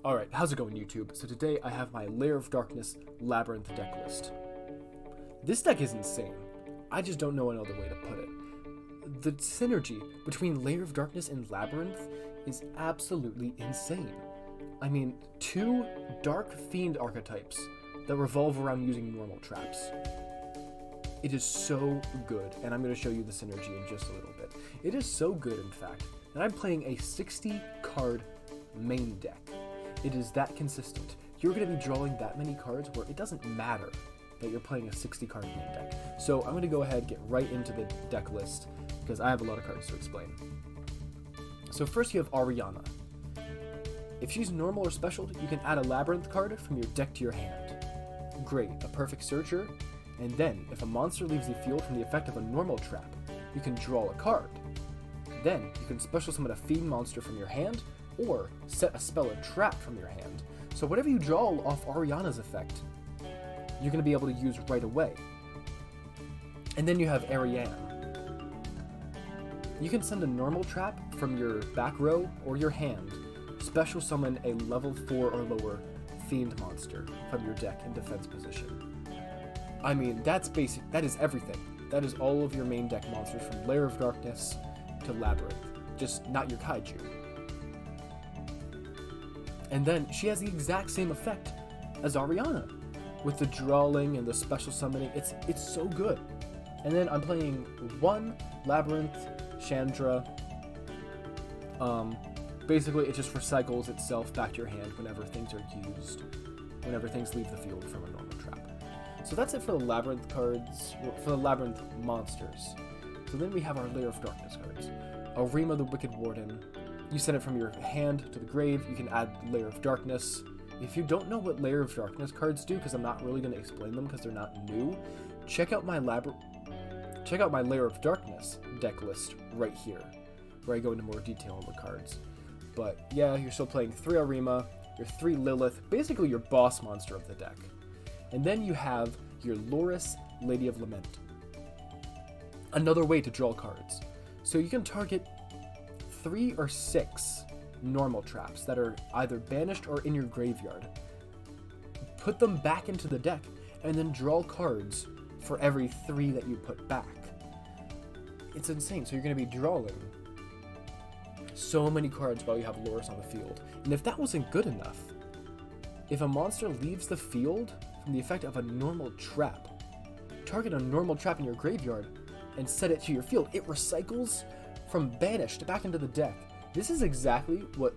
Alright, how's it going, YouTube? So today I have my Lair of Darkness Labrynth deck list. This deck is insane. I just don't know another way to put it. The synergy between Lair of Darkness and Labrynth is absolutely insane. I mean, two Dark Fiend archetypes that revolve around using normal traps. It is so good, and I'm going to show you the synergy in just a little bit. It is so good, in fact, that I'm playing a 60-card main deck. It is that consistent. You're going to be drawing that many cards where it doesn't matter that you're playing a 60-card main deck. So I'm going to go ahead and get right into the deck list because I have a lot of cards to explain. So first you have Ariana. If she's normal or special, you can add a Labrynth card from your deck to your hand. Great, a perfect searcher. And then, if a monster leaves the field from the effect of a normal trap, you can draw a card. Then, you can special summon a fiend monster from your hand, or set a spell or trap from your hand. So whatever you draw off Ariana's effect, you're going to be able to use right away. And then you have Ariane. You can send a normal trap from your back row or your hand, special summon a level 4 or lower fiend monster from your deck in defense position. I mean, that's basic. That is everything. That is all of your main deck monsters from Lair of Darkness to Labrynth, just not your kaiju. And then she has the exact same effect as Ariana, with the drawing and the special summoning. It's so good. And then I'm playing one Labrynth, Chandra. Basically, it just recycles itself back to your hand whenever things are used, whenever things leave the field from a normal trap. So that's it for the Labrynth cards, for the Labrynth monsters. So then we have our Lair of Darkness cards. Arima the Wicked Warden. You send it from your hand to the grave. You can add Lair of Darkness. If you don't know what Lair of Darkness cards do, because I'm not really going to explain them because they're not new, check out my Lair of Darkness deck list right here, where I go into more detail on the cards. But yeah, you're still playing 3 Arima, your 3 Lilith, basically your boss monster of the deck. And then you have your Loris, Lady of Lament. Another way to draw cards. So you can target 3 or 6 normal traps that are either banished or in your graveyard. Put them back into the deck, and then draw cards for every 3 that you put back. It's insane. So you're going to be drawing so many cards while you have Loris on the field. And if that wasn't good enough, if a monster leaves the field from the effect of a normal trap, target a normal trap in your graveyard and set it to your field. It recycles from banished back into the deck. This is exactly what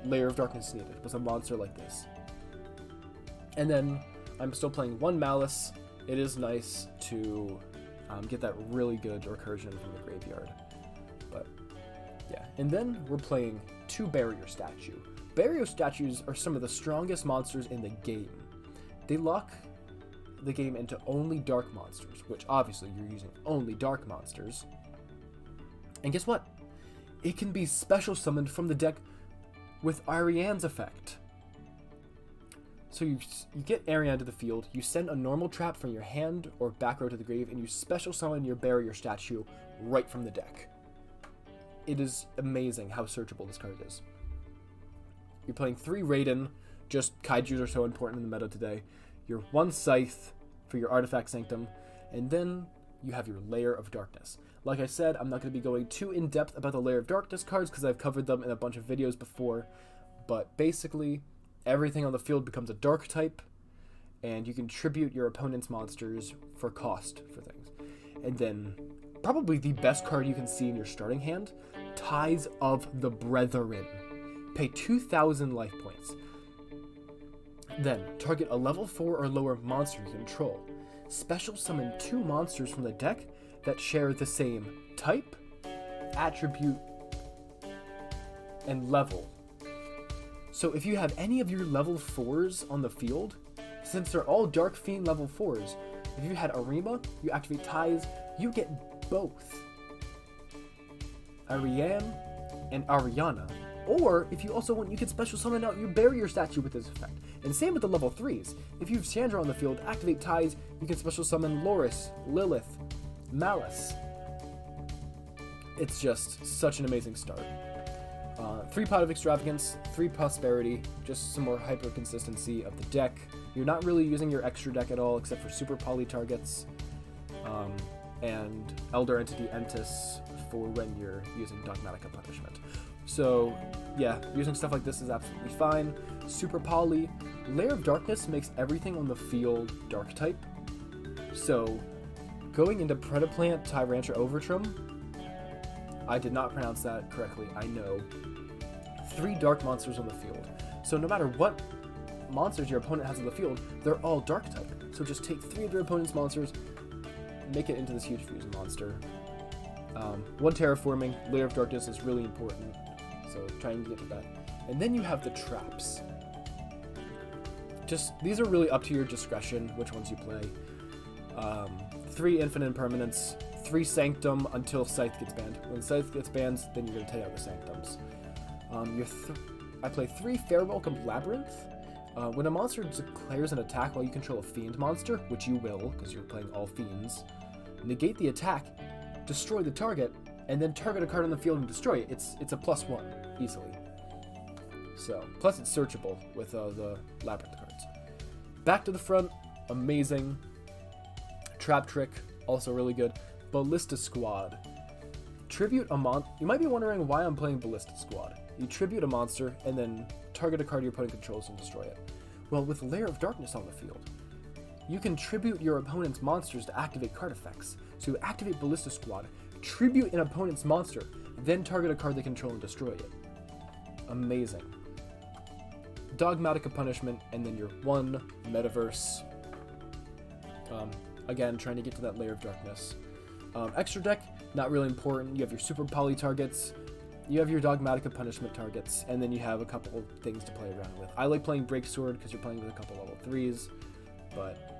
Lair of Darkness needed, was a monster like this. And then I'm still playing 1 Malice. It is nice to get that really good recursion from the graveyard. But yeah, and then we're playing 2 Barrier Statue. Barrier Statues are some of the strongest monsters in the game. They lock the game into only dark monsters, which obviously you're using only dark monsters. And guess what? It can be special summoned from the deck with Ariane's effect. So you get Ariane to the field, you send a normal trap from your hand or back row to the grave, and you special summon your Barrier Statue right from the deck. It is amazing how searchable this card is. You're playing 3 Raiden, just kaijus are so important in the meta today. Your 1 Scythe for your Artifact Sanctum, and then you have your Lair of Darkness. Like I said, I'm not going to be going too in-depth about the Lair of Darkness cards because I've covered them in a bunch of videos before, but basically, everything on the field becomes a dark type, and you can tribute your opponent's monsters for cost for things. And then, probably the best card you can see in your starting hand, Ties of the Brethren. Pay 2,000 life points. Then, target a level 4 or lower monster you control. Special summon 2 monsters from the deck that share the same type, attribute, and level. So if you have any of your level 4s on the field, since they're all Dark Fiend level 4s, if you had Arima, you activate Ties, you get both Ariane and Ariana. Or, if you also want, you can special summon out your Barrier Statue with this effect. And same with the level 3s. If you have Chandra on the field, activate Ties, you can special summon Loris, Lilith, Malice. It's just such an amazing start. 3 Pot of Extravagance, 3 Prosperity, just some more hyper consistency of the deck. You're not really using your extra deck at all except for super poly targets, and Elder Entity Entis for when you're using Dogmatica Punishment. So yeah, using stuff like this is absolutely fine. Super poly. Lair of Darkness makes everything on the field dark type. So going into Predaplant Tyrantrum Overtrum, I did not pronounce that correctly, I know. 3 dark monsters on the field. So no matter what monsters your opponent has on the field, they're all dark type. So just take 3 of your opponent's monsters, make it into this huge fusion monster. 1 terraforming, Lair of Darkness is really important, so try and get to that. And then you have the traps. These are really up to your discretion, which ones you play. 3 Infinite Impermanence, 3 Sanctum until Scythe gets banned. When Scythe gets banned, then you're going to take out the Sanctums. I play 3 Fair Welcome Labrynth. When a monster declares an attack while you control a Fiend monster, which you will, because you're playing all Fiends, negate the attack, destroy the target, and then target a card on the field and destroy it. It's a +1, easily. So, plus it's searchable with the Labrynth cards. Back to the front, amazing. Trap Trick, also really good. Ballista Squad. Tribute a You might be wondering why I'm playing Ballista Squad. You tribute a monster, and then target a card your opponent controls and destroy it. Well, with Lair of Darkness on the field, you can tribute your opponent's monsters to activate card effects. So you activate Ballista Squad, tribute an opponent's monster, then target a card they control and destroy it. Amazing. Dogmatica Punishment, and then your 1 Metaverse. Again, trying to get to that Lair of Darkness. Extra deck, not really important. You have your super poly targets, you have your Dogmatica Punishment targets, and then you have a couple of things to play around with. I like playing Breaksword because you're playing with a couple level 3s, but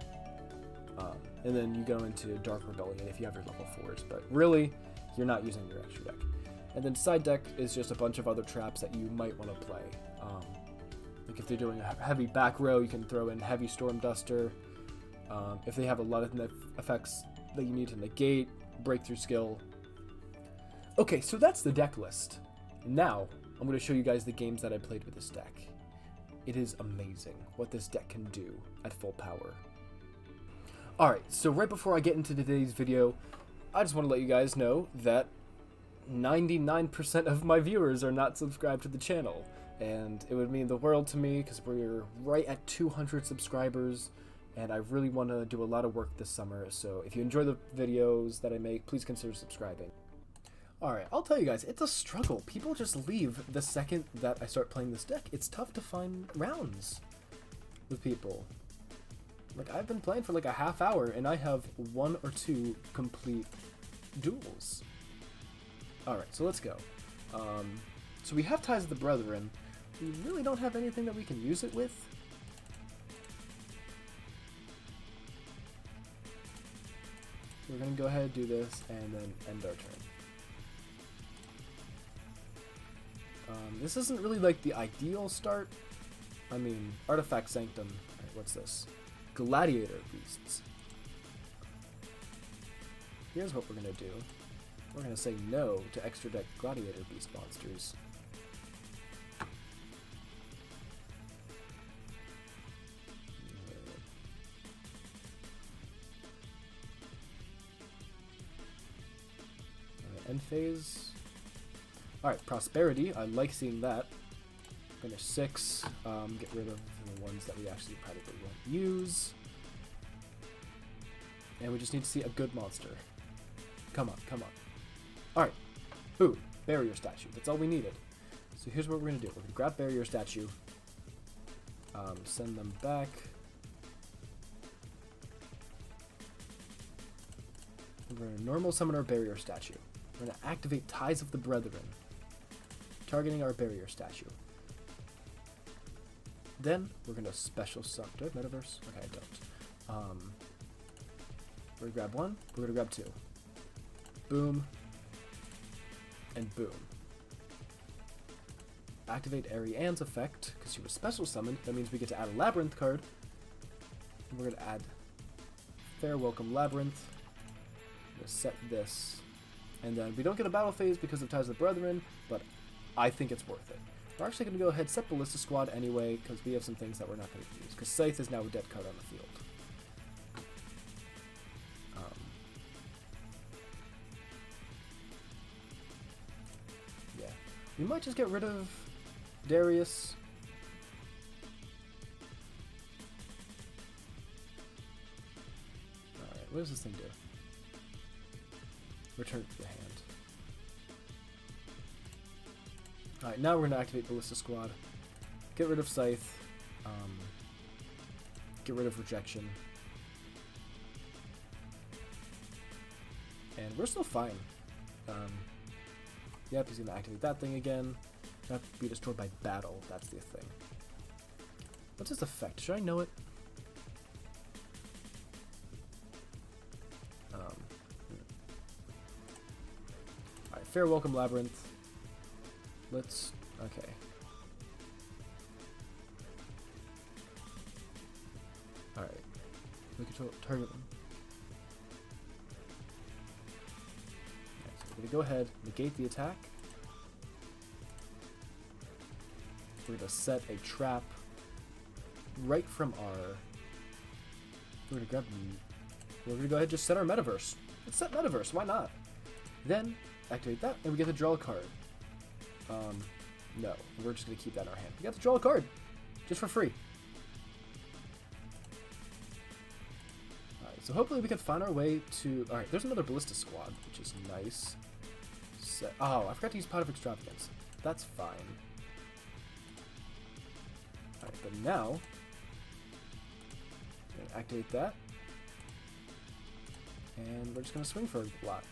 and then you go into Dark Rebellion if you have your level 4s, but really, you're not using your extra deck. And then side deck is just a bunch of other traps that you might want to play. Like if they're doing a heavy back row, you can throw in Heavy Storm Duster. If they have a lot of effects that you need to negate, Breakthrough Skill. Okay, so that's the deck list. Now, I'm going to show you guys the games that I played with this deck. It is amazing what this deck can do at full power. Alright, so right before I get into today's video, I just want to let you guys know that 99% of my viewers are not subscribed to the channel. And it would mean the world to me because we're right at 200 subscribers. And I really want to do a lot of work this summer, so if you enjoy the videos that I make, please consider subscribing. Alright, I'll tell you guys, it's a struggle. People just leave the second that I start playing this deck. It's tough to find rounds with people. Like, I've been playing for like a half hour, and I have 1 or 2 complete duels. Alright, so let's go. So we have Ties of the Brethren. We really don't have anything that we can use it with. We're going to go ahead and do this, and then end our turn. This isn't really like the ideal start. I mean, Artifact Sanctum. Alright, what's this? Gladiator Beasts. Here's what we're going to do. We're going to say no to extra deck Gladiator Beast monsters. End phase. Alright, Prosperity. I like seeing that. Finish 6. Get rid of the ones that we actually probably won't use. And we just need to see a good monster. Come on, come on. Alright. Boom. Barrier Statue. That's all we needed. So here's what we're going to do. We're going to grab Barrier Statue. Send them back. We're going to normal summon our Barrier Statue. We're going to activate Ties of the Brethren, targeting our Barrier Statue. Then, we're going to special summon. Do I have Metaverse? Okay, I don't. We're going to grab 1, we're going to grab 2. Boom. And boom. Activate Ariane's effect, because she was special summoned. That means we get to add a Labrynth card. And we're going to add Fair Welcome Labrynth. I'm going to set this. And then we don't get a battle phase because of Ties of the Brethren, but I think it's worth it. We're actually going to go ahead, set Ballista Squad anyway, because we have some things that we're not going to use. Because Scythe is now a dead card on the field. Yeah. We might just get rid of Darius. Alright, what does this thing do? Return it to the hand. Alright, now we're going to activate Ballista Squad. Get rid of Scythe. Get rid of Rejection. And we're still fine. Yep, he's going to activate that thing again. Not be destroyed by battle, that's the thing. What's his effect? Should I know it? Alright, fair welcome, Labrynth. Let's... okay. Alright. We can target them. Okay, so we're going to go ahead, negate the attack. We're going to set a trap right from our... We're going to grab... We're going to go ahead and just set our Metaverse. Let's set Metaverse, why not? Then, activate that, and we get to draw a card. No, we're just going to keep that in our hand. We got to draw a card, just for free. Alright, so hopefully we can find our way to... Alright, there's another Ballista Squad, which is nice. Oh, I forgot to use Pot of Extravagance. That's fine. Alright, but now... we're going to activate that. And we're just going to swing for a lot.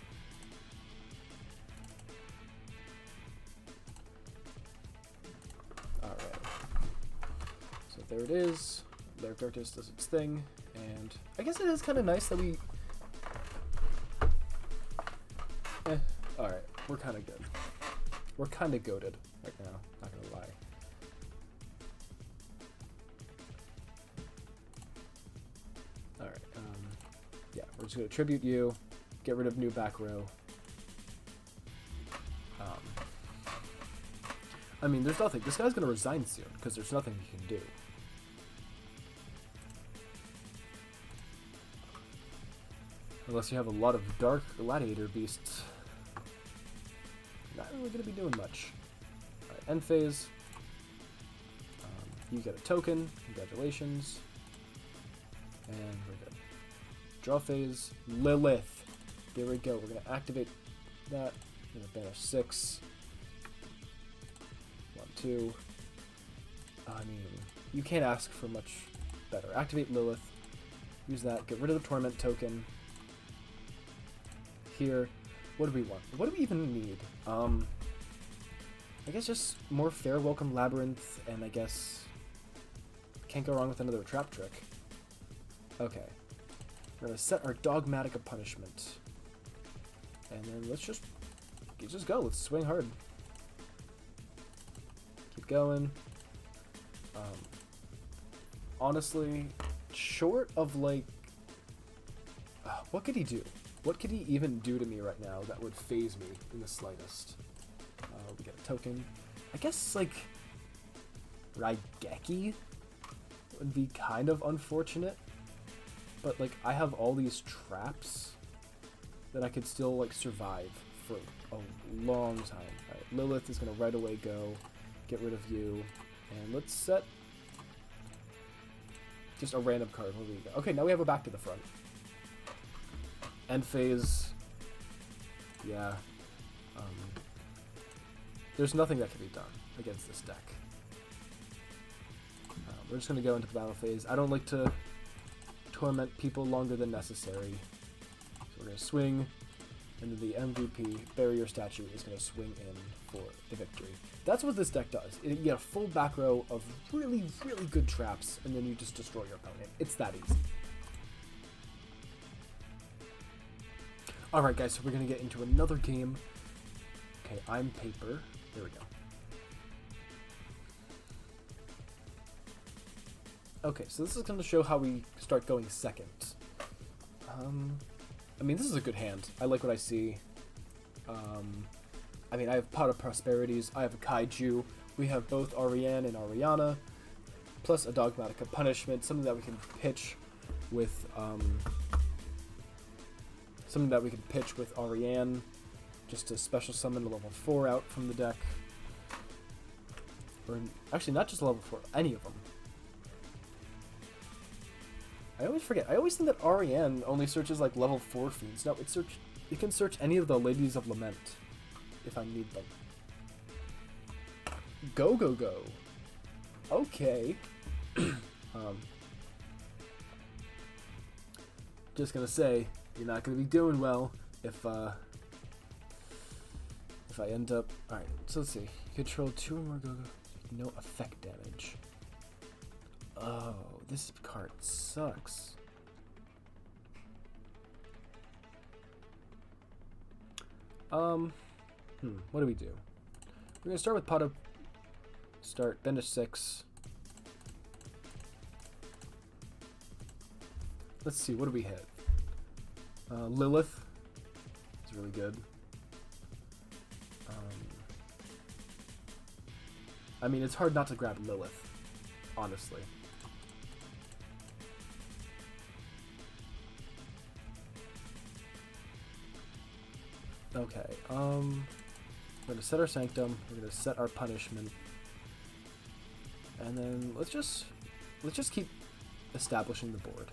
There it is. There, Darkness does its thing, and I guess it is kind of nice that we... alright, we're kind of good. We're kind of goated right now, not gonna lie. Alright, yeah, we're just gonna tribute you, get rid of new back row. I mean, there's nothing. This guy's gonna resign soon, because there's nothing he can do. Unless you have a lot of dark Gladiator Beasts. Not really going to be doing much. Alright, end phase. You get a token. Congratulations. And we're good. Draw phase. Lilith. There we go. We're going to activate that. We're going to banish 6. 1, 2. I mean, you can't ask for much better. Activate Lilith. Use that. Get rid of the Torment token. Here, what do we want? What do we even need? I guess just more fair welcome Labrynth, and I guess can't go wrong with another trap trick. Okay, we're gonna set our Dogmatic of Punishment, and then let's just go. Let's swing hard. Keep going. Honestly, short of like, what could he do? What could he even do to me right now that would phase me in the slightest? We get a token. I guess, like, Raigeki would be kind of unfortunate. But, like, I have all these traps that I could still, like, survive for a long time. Alright, Lilith is going to right away go. Get rid of you. And let's set just a random card. Where do we go? Okay, now we have a back to the front. End phase, yeah, there's nothing that can be done against this deck. We're just going to go into the battle phase. I don't like to torment people longer than necessary. So we're going to swing, and then the MVP, Barrier Statue, is going to swing in for the victory. That's what this deck does. You get a full back row of really, really good traps, and then you just destroy your opponent. It's that easy. Alright guys, so we're going to get into another game. Okay, I'm paper. There we go. Okay, so this is going to show how we start going second. I mean, this is a good hand. I like what I see. I mean, I have Pot of Prosperities, I have a Kaiju, we have both Ariane and Ariana, plus a Dogmatica Punishment, something that we can pitch with, Ariane, just to special summon a level 4 out from the deck. Or, actually, not just level 4, any of them. I always forget. I always think that Ariane only searches like level 4 fiends. No, it can search any of the Ladies of Lament if I need them. Gogogo. Okay. Just gonna say, you're not gonna be doing well if I end up. All right. So let's see. Control 2 or more Gogo. No effect damage. Oh, this card sucks. What do we do? We're gonna start with Pot of Banish 6. Let's see, what do we hit? Lilith is really good. I mean, it's hard not to grab Lilith, honestly. Okay, we're gonna set our Sanctum, we're gonna set our Punishment, and then let's just keep establishing the board.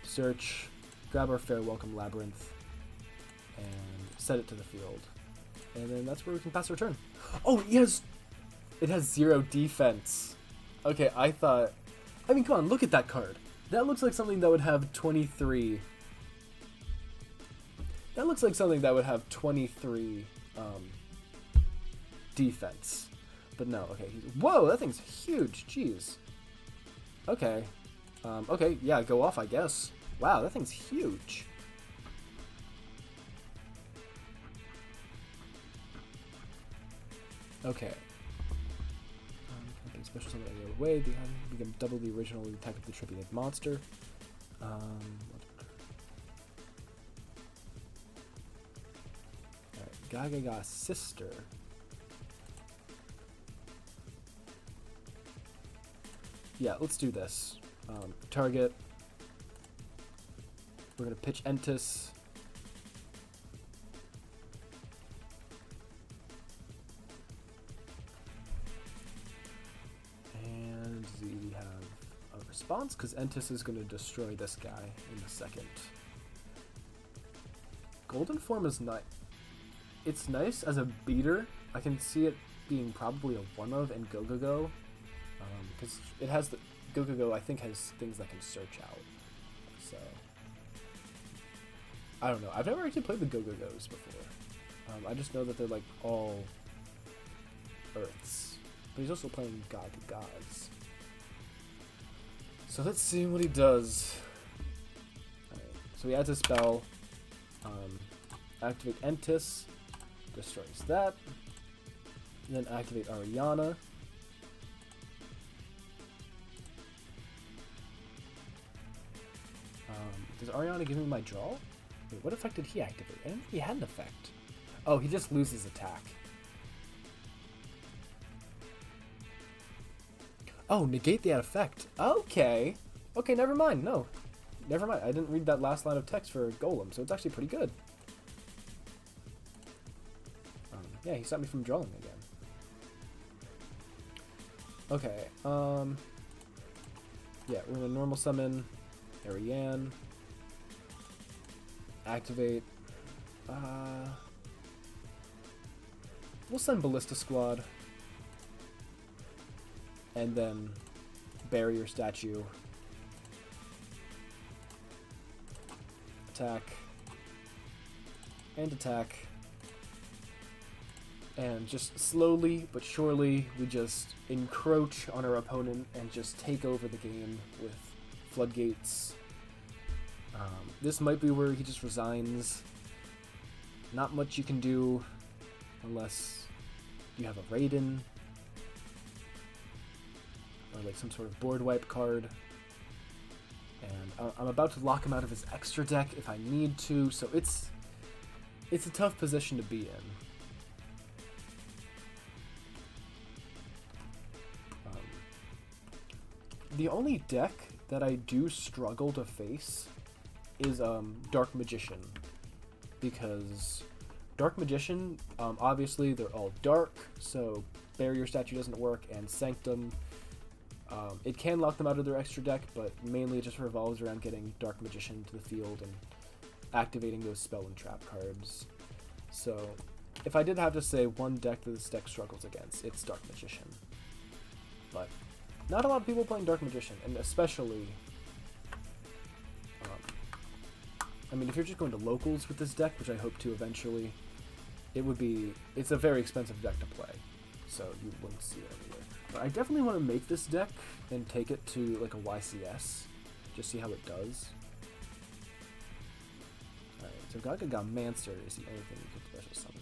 Search, grab our Fair Welcome Labrynth, and set it to the field. And then that's where we can pass our turn. Oh, yes! It has 0 defense. Okay, I mean, come on, look at that card. That looks like something that would have 23. That looks like something that would have 23 defense. But no, okay. Whoa, that thing's huge. Jeez. Okay. Okay, yeah, go off, I guess. Wow, that thing's huge. Okay. Okay, special summon any other way. We can double the original attack of the attributed monster. Alright, Gagaga Sister. Yeah, let's do this. Target. We're gonna pitch Entis. And we have a response, because Entis is gonna destroy this guy in a second. Golden Form is not... It's nice as a beater. I can see it being probably a one-of in Gogogo. Because it has the... Gogogo, I think, has things that can search out. So... I don't know. I've never actually played the Gogogos before. I just know that they're, like, all Earths. But he's also playing Gagagas. So let's see what he does. Alright, so he adds a spell. Activate Entis. Destroys that. And then activate Ariana. Does Ariana give me my draw? Wait, what effect did he activate? I didn't think he had an effect. Oh, he just loses attack. Oh, negate the effect. Okay. Okay, never mind. No. Never mind. I didn't read that last line of text for Golem, so it's actually pretty good. Yeah, he stopped me from drawing again. Okay, yeah, we're gonna normal summon Ariane. Activate. We'll send Ballista Squad. And then Barrier Statue. Attack. And attack. And just slowly but surely, we just encroach on our opponent and just take over the game with floodgates. This might be where he just resigns. Not much you can do unless you have a Raiden or like some sort of board wipe card. And I'm about to lock him out of his extra deck if I need to, so it's a tough position to be in. The only deck that I do struggle to face is Dark Magician, because Dark Magician, obviously they're all dark, so Barrier Statue doesn't work, and Sanctum, it can lock them out of their extra deck, but mainly it just revolves around getting Dark Magician to the field and activating those spell and trap cards. So if I did have to say one deck that this deck struggles against, it's Dark Magician. But not a lot of people playing Dark Magician, and especially, I mean, if you're just going to locals with this deck, which I hope to eventually, it's a very expensive deck to play, so you wouldn't see it anywhere. But I definitely want to make this deck and take it to like a YCS, just see how it does. Alright, so Gagaga Mancer is the only thing you can special summon.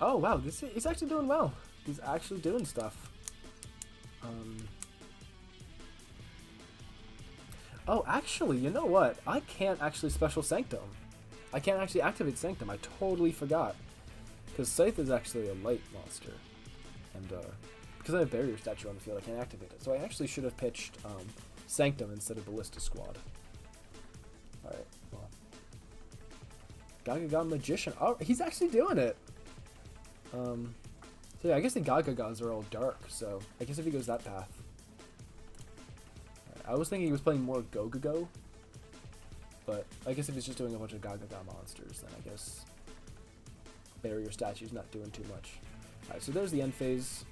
Oh wow, he's actually doing well. He's actually doing stuff. Oh, actually, you know what? I can't actually special Sanctum. I can't actually activate Sanctum. I totally forgot. Because Scythe is actually a light monster. And because I have Barrier Statue on the field, I can't activate it. So I actually should have pitched Sanctum instead of Ballista Squad. Alright, well. Gagaga Magician. Oh, he's actually doing it! So yeah, I guess the Gagagas are all dark, so I guess if he goes that path. I was thinking he was playing more Gogogo, but I guess if he's just doing a bunch of Gagaga monsters, then I guess Barrier Statue's not doing too much. Alright, so there's the end phase.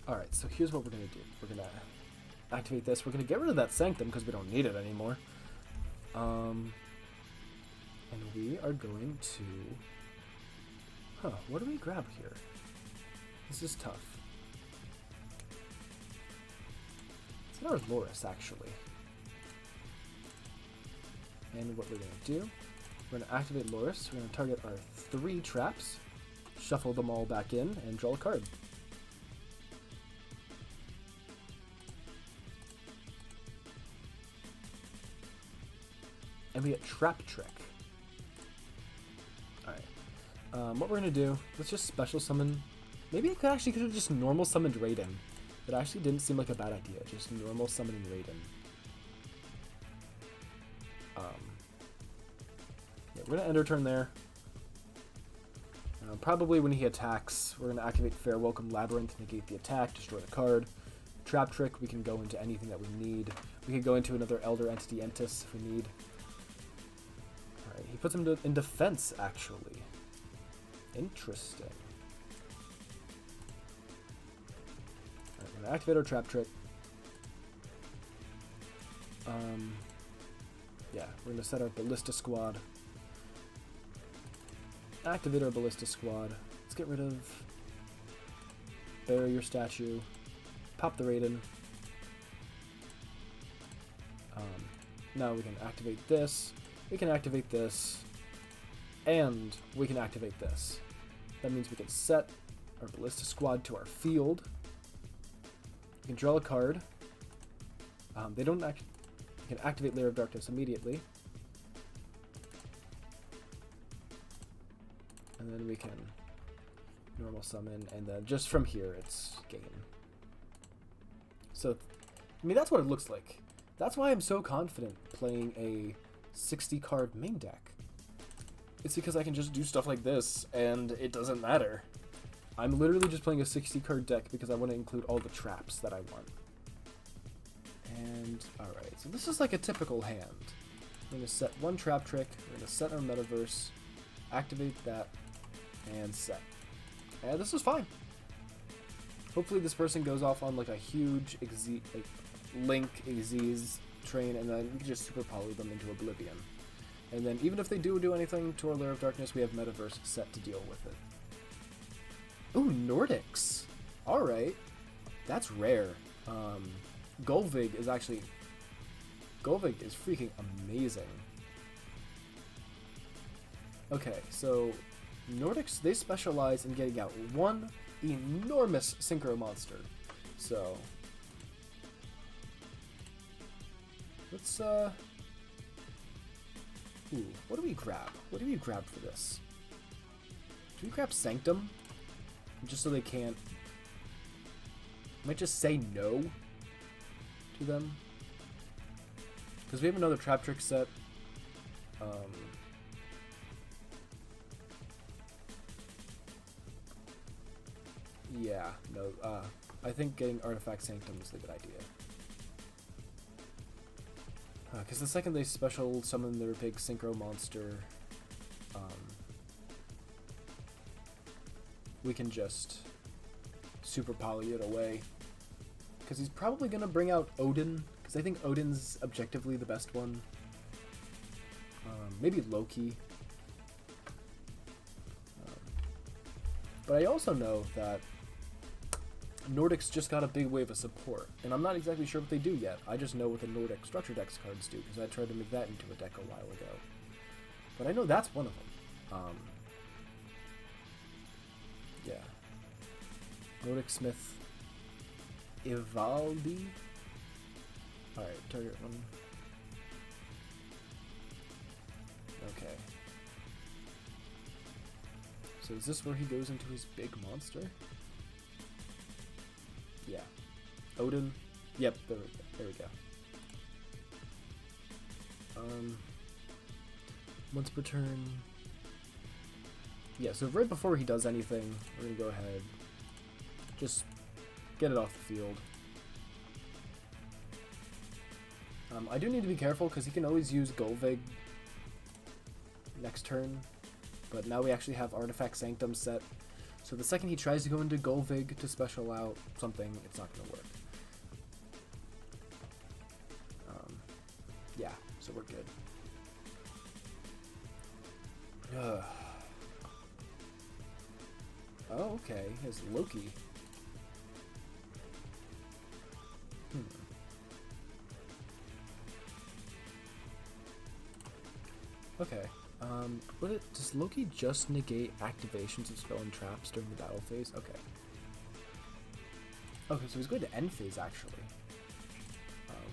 Alright, so here's what we're going to do. We're going to activate this. We're going to get rid of that Sanctum because we don't need it anymore. And we are going to... Huh, what do we grab here? This is tough. Let's get our Loris, actually. And what we're going to do, we're going to activate Loris. We're going to target our 3 traps, shuffle them all back in, and draw a card. And we get Trap Trick. Alright. What we're going to do, let's just special summon. Maybe I could have just normal summoned Raiden. That actually didn't seem like a bad idea. Just normal summoning Raiden. Yeah, we're going to end our turn there. Probably when he attacks, we're going to activate Fair Welcome Labrynth, negate the attack, destroy the card. Trap Trick, we can go into anything that we need. We could go into another Elder Entity Entis if we need. Alright, he puts him in defense, actually. Interesting. Alright, we're going to activate our Trap Trick. Yeah, we're going to set our Ballista Squad. Activate our Ballista Squad. Let's get rid of Barrier Statue. Pop the Raiden. Now we can activate this. We can activate this. And we can activate this. That means we can set our Ballista Squad to our field. We can draw a card. They don't act. We can activate Lair of Darkness immediately. And then we can normal summon, and then just from here it's game. So, I mean, that's what it looks like. That's why I'm so confident playing a 60 card main deck. It's because I can just do stuff like this, and it doesn't matter. I'm literally just playing a 60 card deck because I want to include all the traps that I want. And, alright, so this is like a typical hand. We're going to set one Trap Trick, we're going to set our Metaverse, activate that, and set. And this is fine. Hopefully this person goes off on like a huge Link Aziz train, and then we can just super poly them into oblivion. And then even if they do anything to our Lair of Darkness, we have Metaverse set to deal with it. Ooh, Nordics. Alright. That's rare. Golvig is freaking amazing. Okay, so Nordics, they specialize in getting out one enormous synchro monster. So let's Ooh, what do we grab? What do we grab for this? Do we grab Sanctum? Just so they can't... I might just say no to them. Because we have another Trap Trick set. Yeah, no, I think getting Artifact Sanctum is the good idea. Because the second they special summon their big Synchro monster, we can just super poly it away. Because he's probably going to bring out Odin, because I think Odin's objectively the best one. Maybe Loki. But I also know that Nordic's just got a big wave of support, and I'm not exactly sure what they do yet. I just know what the Nordic Structure Decks cards do, because I tried to make that into a deck a while ago. But I know that's one of them. Yeah. Nordic Smith Ivaldi. Alright, target one. Okay. So is this where he goes into his big monster? Yeah. Odin. Yep, there we go. Once per turn. Yeah, so right before he does anything, we're gonna go ahead. Just get it off the field. I do need to be careful because he can always use Golvig next turn. But now we actually have Artifact Sanctum set. So the second he tries to go into Golvig to special out something, it's not going to work. Yeah, so we're good. Oh, okay. He has Loki. Okay. Does Loki just negate activations of spell and traps during the battle phase? Okay. Okay, so he's going to end phase actually.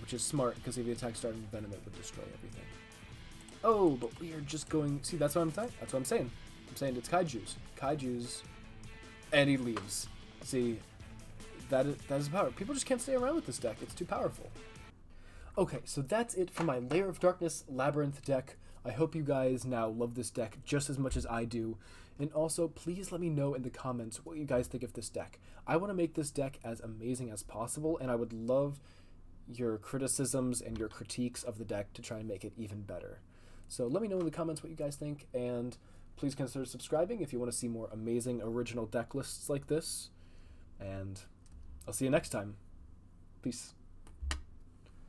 Which is smart, because if the attack started with Venom, it would destroy everything. Oh, but we are just going... See, that's what I'm saying. That's what I'm saying. I'm saying it's Kaiju's. Kaiju's. And he leaves. See, that is power. People just can't stay around with this deck. It's too powerful. Okay, so that's it for my Lair of Darkness Labrynth deck. I hope you guys now love this deck just as much as I do. And also, please let me know in the comments what you guys think of this deck. I want to make this deck as amazing as possible, and I would love your criticisms and your critiques of the deck to try and make it even better. So let me know in the comments what you guys think, and please consider subscribing if you want to see more amazing original deck lists like this. And I'll see you next time. Peace.